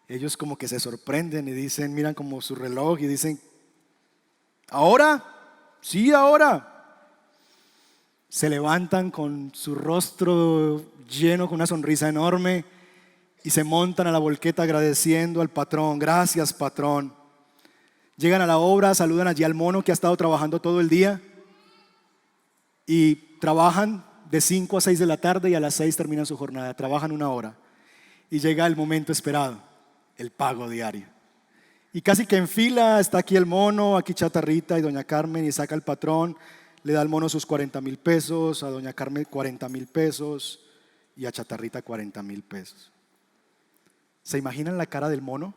Ellos como que se sorprenden y dicen, miran como su reloj y dicen: ¿ahora? Sí, ahora. Se levantan con su rostro lleno, con una sonrisa enorme, y se montan a la volqueta agradeciendo al patrón. Gracias, patrón. Llegan a la obra, saludan allí al mono que ha estado trabajando todo el día y trabajan de 5 a 6 de la tarde y a las 6 terminan su jornada. Trabajan 1 hora y llega el momento esperado, el pago diario. Y casi que en fila está aquí el mono, aquí Chatarrita y doña Carmen, y saca el patrón le da al mono sus 40,000 pesos, a doña Carmen 40,000 pesos y a Chatarrita 40,000 pesos. ¿Se imaginan la cara del mono?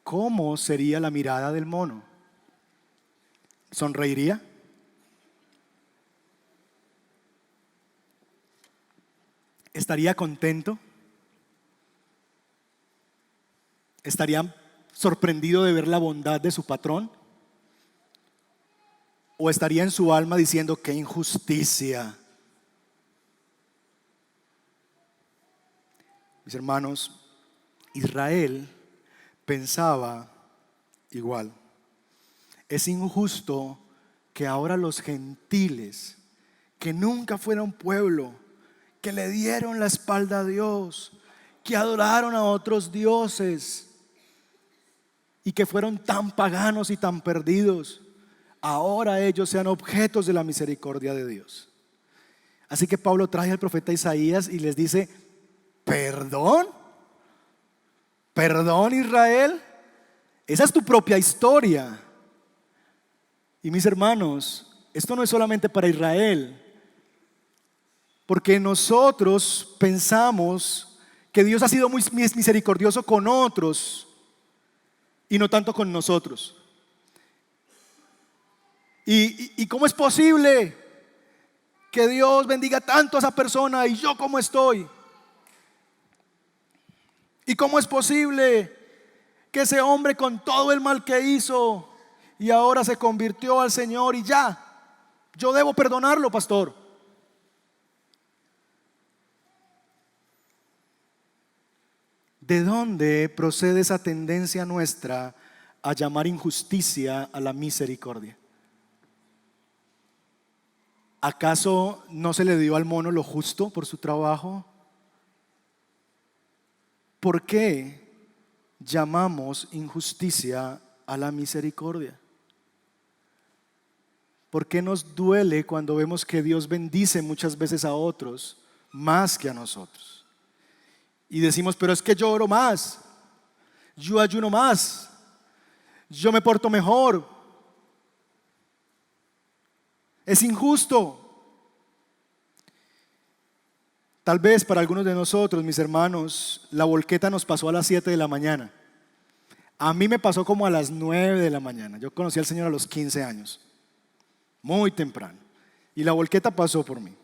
¿Cómo sería la mirada del mono? ¿Sonreiría? ¿Estaría contento? ¿Estaría sorprendido de ver la bondad de su patrón? ¿O estaría en su alma diciendo qué injusticia? Mis hermanos, Israel pensaba igual. Es injusto que ahora los gentiles, que nunca fueron pueblo, que le dieron la espalda a Dios, que adoraron a otros dioses y que fueron tan paganos y tan perdidos, ahora ellos sean objetos de la misericordia de Dios. Así que Pablo trae al profeta Isaías y les dice: ¿perdón? ¿Perdón, Israel? Esa es tu propia historia. Y mis hermanos, esto no es solamente para Israel, porque nosotros pensamos que Dios ha sido muy misericordioso con otros y no tanto con nosotros. ¿Y cómo es posible que Dios bendiga tanto a esa persona y yo cómo estoy? ¿Y cómo es posible que ese hombre, con todo el mal que hizo y ahora se convirtió al Señor y ya, yo debo perdonarlo, pastor? ¿De dónde procede esa tendencia nuestra a llamar injusticia a la misericordia? ¿Acaso no se le dio al mono lo justo por su trabajo? ¿Por qué llamamos injusticia a la misericordia? ¿Por qué nos duele cuando vemos que Dios bendice muchas veces a otros más que a nosotros? Y decimos: pero es que yo oro más, yo ayuno más, yo me porto mejor. Es injusto. Tal vez para algunos de nosotros, mis hermanos, la volqueta nos pasó a las 7 de la mañana. A mí me pasó como a las 9 de la mañana. Yo conocí al Señor a los 15 años, muy temprano. Y la volqueta pasó por mí.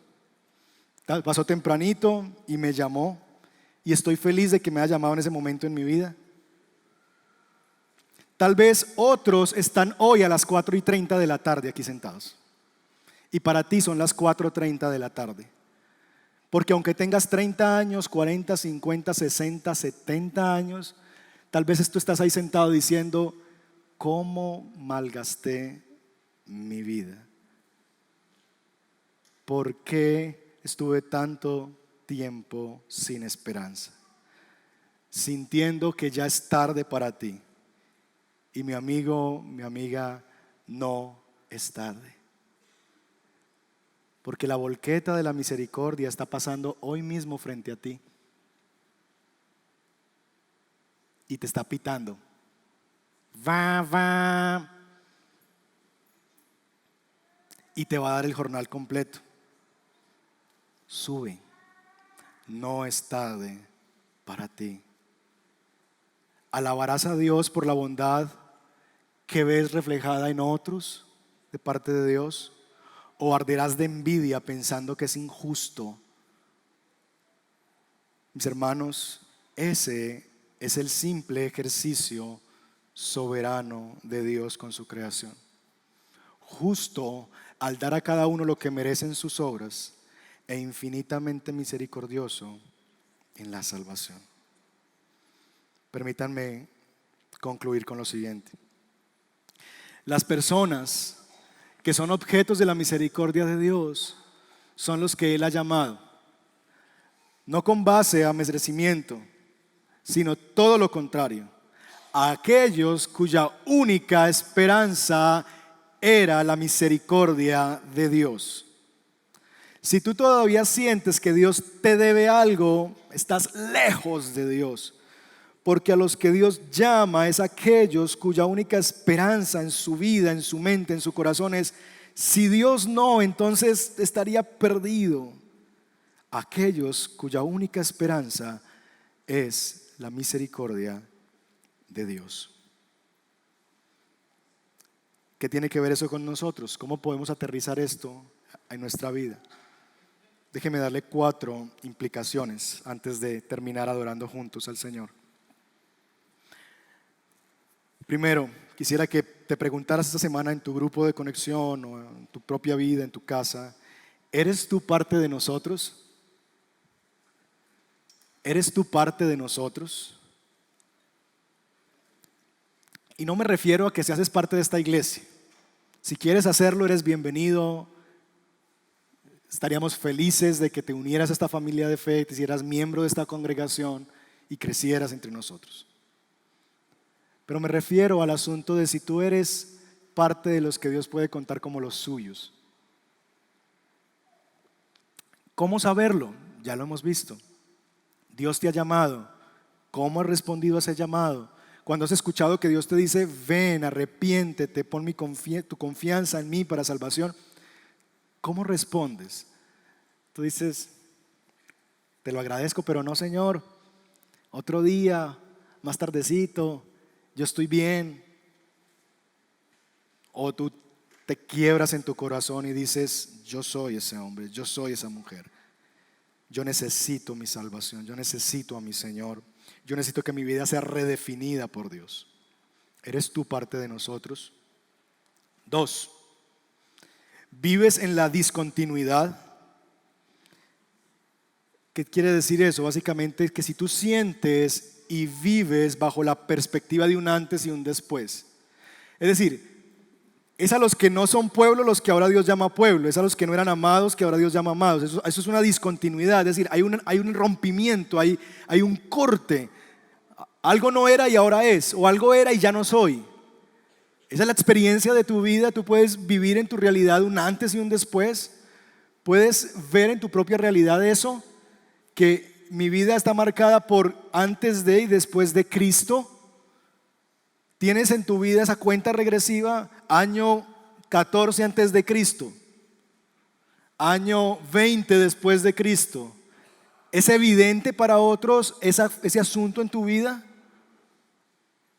Pasó tempranito y me llamó. Y estoy feliz de que me haya llamado en ese momento en mi vida. Tal vez otros están hoy a las 4:30 de la tarde aquí sentados. Y para ti son las 4:30 de la tarde. Porque aunque tengas 30 años, 40, 50, 60, 70 años, tal vez tú estás ahí sentado diciendo: ¿cómo malgasté mi vida? ¿Por qué estuve tanto tiempo sin esperanza? Sintiendo que ya es tarde para ti. Y mi amigo, mi amiga, no es tarde. Porque la volqueta de la misericordia está pasando hoy mismo frente a ti. Y te está pitando. Va, va. Y te va a dar el jornal completo. Sube. No es tarde para ti. ¿Alabarás a Dios por la bondad que ves reflejada en otros de parte de Dios? ¿O arderás de envidia pensando que es injusto? Mis hermanos, ese es el simple ejercicio soberano de Dios con su creación. Justo al dar a cada uno lo que merecen sus obras, e infinitamente misericordioso en la salvación. Permítanme concluir con lo siguiente. Las personas que son objetos de la misericordia de Dios son los que Él ha llamado, no con base a merecimiento, sino todo lo contrario, a aquellos cuya única esperanza era la misericordia de Dios. Si tú todavía sientes que Dios te debe algo, estás lejos de Dios, porque a los que Dios llama es aquellos cuya única esperanza en su vida, en su mente, en su corazón es, si Dios no, entonces estaría perdido. Aquellos cuya única esperanza es la misericordia de Dios. ¿Qué tiene que ver eso con nosotros? ¿Cómo podemos aterrizar esto en nuestra vida? Déjeme darle 4 implicaciones antes de terminar adorando juntos al Señor. Primero, quisiera que te preguntaras esta semana en tu grupo de conexión o en tu propia vida, en tu casa, ¿eres tú parte de nosotros? ¿Eres tú parte de nosotros? Y no me refiero a que si haces parte de esta iglesia. Si quieres hacerlo, eres bienvenido. Estaríamos felices de que te unieras a esta familia de fe, te hicieras miembro de esta congregación y crecieras entre nosotros. Pero me refiero al asunto de si tú eres parte de los que Dios puede contar como los suyos. ¿Cómo saberlo? Ya lo hemos visto. Dios te ha llamado. ¿Cómo has respondido a ese llamado? Cuando has escuchado que Dios te dice, ven, arrepiéntete, pon tu confianza en mí para salvación, ¿cómo respondes? Tú dices, te lo agradezco, pero no, Señor, otro día, más tardecito, yo estoy bien. O tú te quiebras en tu corazón y dices, yo soy ese hombre, yo soy esa mujer. Yo necesito mi salvación, yo necesito a mi Señor. Yo necesito que mi vida sea redefinida por Dios. ¿Eres tú parte de nosotros? 2, ¿vives en la discontinuidad? ¿Qué quiere decir eso? Básicamente es que si tú sientes y vives bajo la perspectiva de un antes y un después. Es decir, es a los que no son pueblo los que ahora Dios llama pueblo, es a los que no eran amados que ahora Dios llama amados. Eso es una discontinuidad, es decir, hay un rompimiento, hay un corte. Algo no era y ahora es, o algo era y ya no soy. Esa es la experiencia de tu vida. Tú puedes vivir en tu realidad un antes y un después. Puedes ver en tu propia realidad eso, que mi vida está marcada por antes de y después de Cristo. Tienes en tu vida esa cuenta regresiva, año 14 antes de Cristo, año 20 después de Cristo. ¿Es evidente para otros ese asunto en tu vida?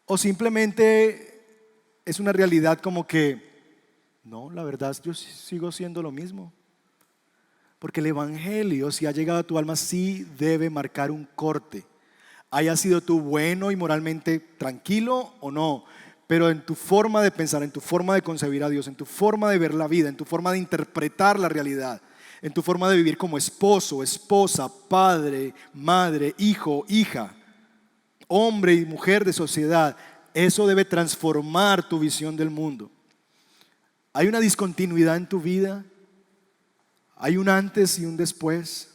¿O simplemente es una realidad como que, no, la verdad yo sigo siendo lo mismo? Porque el Evangelio, si ha llegado a tu alma, sí debe marcar un corte. Haya sido tú bueno y moralmente tranquilo o no, pero en tu forma de pensar, en tu forma de concebir a Dios, en tu forma de ver la vida, en tu forma de interpretar la realidad, en tu forma de vivir como esposo, esposa, padre, madre, hijo, hija, hombre y mujer de sociedad, eso debe transformar tu visión del mundo. Hay una discontinuidad en tu vida, hay un antes y un después.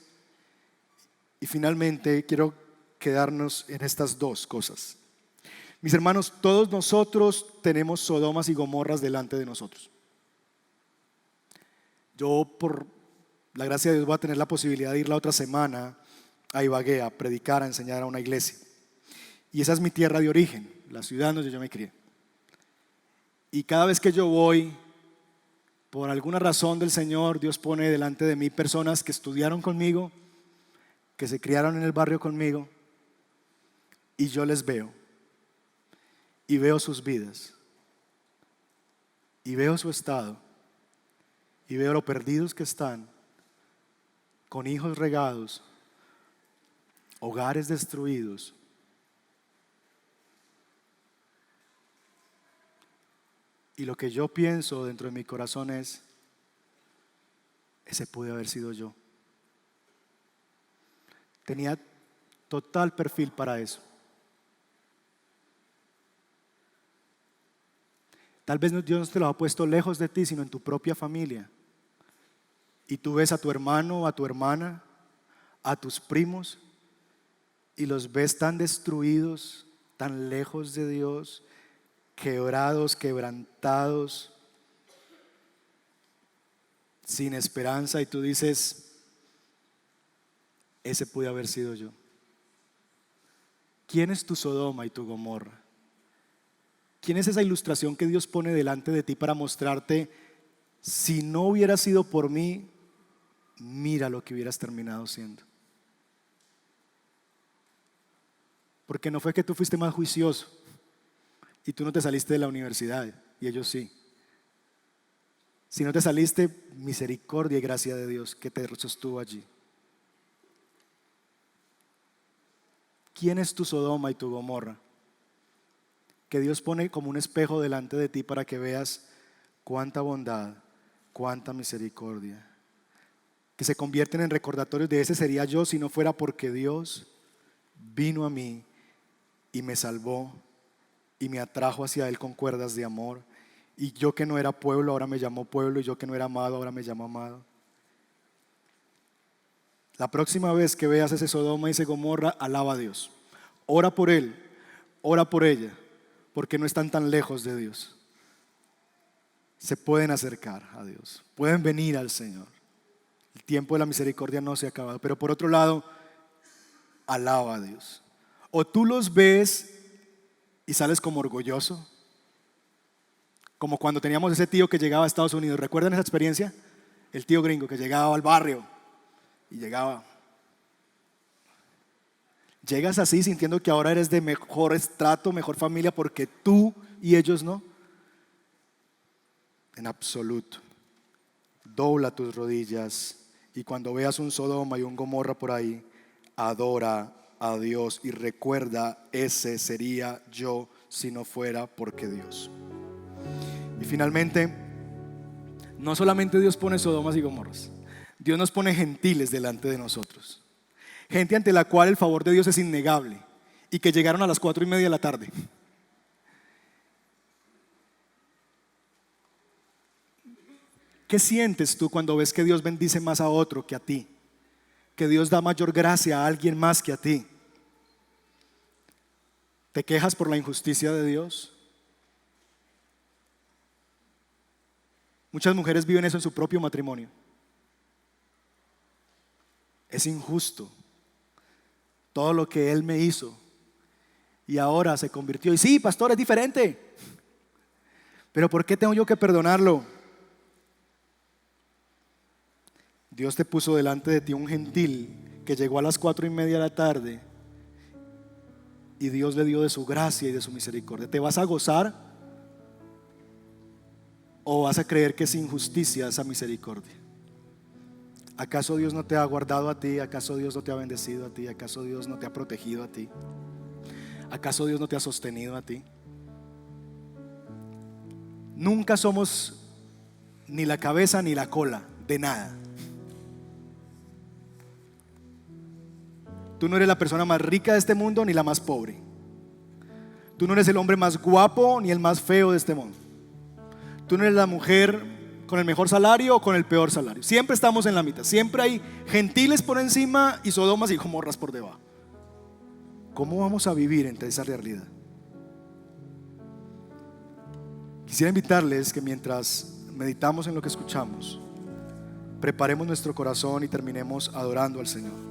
Y finalmente quiero quedarnos en estas 2 cosas. Mis hermanos, todos nosotros tenemos Sodomas y Gomorras delante de nosotros. Yo, por la gracia de Dios, voy a tener la posibilidad de ir la otra semana a Ibagué a predicar, a enseñar a una iglesia. Y esa es mi tierra de origen, la ciudad donde yo me crié. Y cada vez que yo voy, por alguna razón del Señor, Dios pone delante de mí personas que estudiaron conmigo, que se criaron en el barrio conmigo, y yo les veo, y veo sus vidas, y veo su estado, y veo lo perdidos que están, con hijos regados, hogares destruidos. Y lo que yo pienso dentro de mi corazón es, ese pude haber sido yo. Tenía total perfil para eso. Tal vez Dios no te lo ha puesto lejos de ti, sino en tu propia familia. Y tú ves a tu hermano, a tu hermana, a tus primos, y los ves tan destruidos, tan lejos de Dios, quebrados, quebrantados, sin esperanza, y tú dices, ese pude haber sido yo. ¿Quién es tu Sodoma y tu Gomorra? ¿Quién es esa ilustración que Dios pone delante de ti para mostrarte, si no hubiera sido por mí, mira lo que hubieras terminado siendo? Porque no fue que tú fuiste más juicioso y tú no te saliste de la universidad y ellos sí. Si no te saliste, misericordia y gracia de Dios que te sostuvo allí. ¿Quién es tu Sodoma y tu Gomorra? Que Dios pone como un espejo delante de ti para que veas cuánta bondad, cuánta misericordia, que se convierten en recordatorios de ese sería yo si no fuera porque Dios vino a mí y me salvó y me atrajo hacia Él con cuerdas de amor, y yo que no era pueblo ahora me llamó pueblo, y yo que no era amado ahora me llama amado. La próxima vez que veas ese Sodoma y ese Gomorra, alaba a Dios, ora por él, ora por ella, porque no están tan lejos de Dios. Se pueden acercar a Dios, pueden venir al Señor. El tiempo de la misericordia no se ha acabado. Pero por otro lado, alaba a Dios. O tú los ves y sales como orgulloso, como cuando teníamos ese tío que llegaba a Estados Unidos. ¿Recuerdan esa experiencia? El tío gringo que llegaba al barrio y llegaba. Llegas así sintiendo que ahora eres de mejor estrato, mejor familia, porque tú y ellos no. En absoluto. Dobla tus rodillas y cuando veas un Sodoma y un Gomorra por ahí, adora a Dios y recuerda, ese sería yo si no fuera porque Dios. Y finalmente, no solamente Dios pone Sodomas y Gomorras, Dios nos pone gentiles delante de nosotros. Gente ante la cual el favor de Dios es innegable y que llegaron a las 4:30 de la tarde. ¿Qué sientes tú cuando ves que Dios bendice más a otro que a ti? Que Dios da mayor gracia a alguien más que a ti. ¿Te quejas por la injusticia de Dios? Muchas mujeres viven eso en su propio matrimonio. Es injusto todo lo que Él me hizo y ahora se convirtió. Y sí, pastor, es diferente. Pero ¿por qué tengo yo que perdonarlo? Dios te puso delante de ti un gentil que llegó a las 4:30 de la tarde y Dios le dio de su gracia y de su misericordia. ¿Te vas a gozar o vas a creer que es injusticia esa misericordia? ¿Acaso Dios no te ha guardado a ti? ¿Acaso Dios no te ha bendecido a ti? ¿Acaso Dios no te ha protegido a ti? ¿Acaso Dios no te ha sostenido a ti? Nunca somos ni la cabeza ni la cola de nada. Tú no eres la persona más rica de este mundo ni la más pobre. Tú no eres el hombre más guapo ni el más feo de este mundo. Tú no eres la mujer con el mejor salario o con el peor salario. Siempre estamos en la mitad. Siempre hay gentiles por encima y sodomas y gomorras por debajo. ¿Cómo vamos a vivir entre esa realidad? Quisiera invitarles que mientras meditamos en lo que escuchamos, preparemos nuestro corazón y terminemos adorando al Señor.